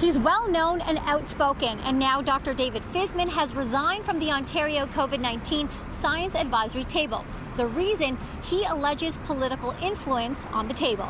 He's well known and outspoken, and now Dr. David Fisman has resigned from the Ontario COVID-19 Science Advisory Table. The reason, he alleges political influence on the table.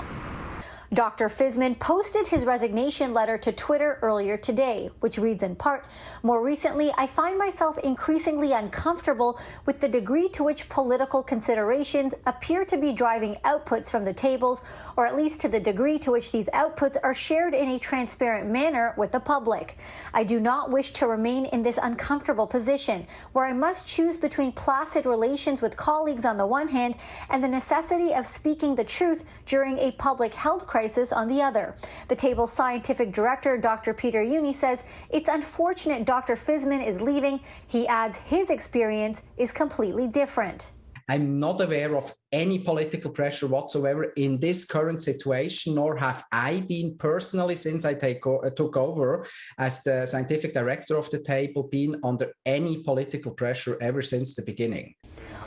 Dr. Fisman posted his resignation letter to Twitter earlier today, which reads in part, "More recently, I find myself increasingly uncomfortable with the degree to which political considerations appear to be driving outputs from the tables, or at least to the degree to which these outputs are shared in a transparent manner with the public. I do not wish to remain in this uncomfortable position, where I must choose between placid relations with colleagues on the one hand and the necessity of speaking the truth during a public health crisis on the other." The table's scientific director, Dr. Peter Uni, says it's unfortunate Dr. Fisman is leaving. He adds his experience is completely different. I'm not aware of any political pressure whatsoever in this current situation, nor have I been personally, since I took over as the scientific director of the table, been under any political pressure ever since the beginning.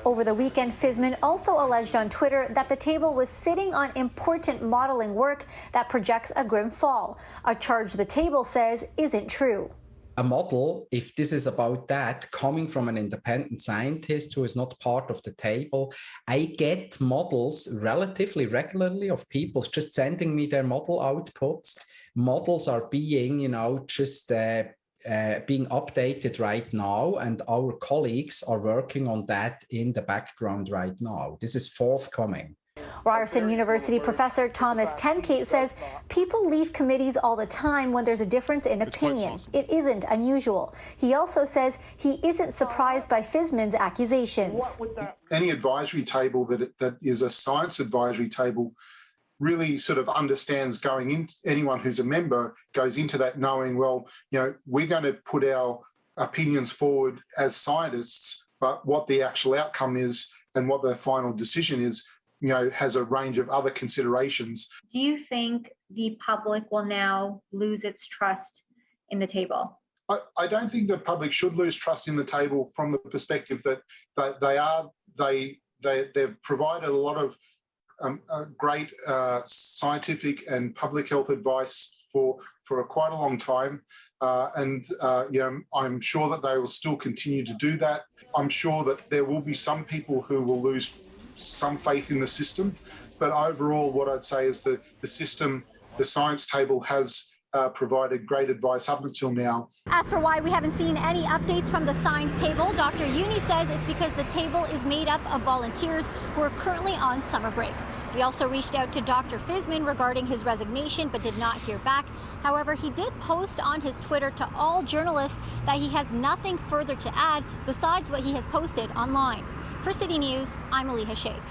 Over the weekend, Fisman also alleged on Twitter that the table was sitting on important modeling work that projects a grim fall, a charge the table says isn't true. A model, if this is about that, coming from an independent scientist who is not part of the table, I get models relatively regularly of people just sending me their model outputs. Models are being, just being updated right now, and our colleagues are working on that in the background right now. This is forthcoming. Ryerson University professor Thomas Tenkate says people leave committees all the time when there's a difference in opinion. It isn't unusual. He also says he isn't surprised by Fisman's accusations. Any advisory table that is a science advisory table really sort of understands going in. Anyone who's a member goes into that knowing, well, we're going to put our opinions forward as scientists, but what the actual outcome is and what the final decision is, has a range of other considerations. Do you think the public will now lose its trust in the table? I don't think the public should lose trust in the table from the perspective that they've provided a lot of great scientific and public health advice for quite a long time. I'm sure that they will still continue to do that. I'm sure that there will be some people who will lose some faith in the system. But overall, what I'd say is that the system, the science table has provided great advice up until now. As for why we haven't seen any updates from the science table, Dr. Uni says it's because the table is made up of volunteers who are currently on summer break. We also reached out to Dr. Fisman regarding his resignation but did not hear back. However, he did post on his Twitter to all journalists that he has nothing further to add besides what he has posted online. For City News, I'm Maleeha Sheikh.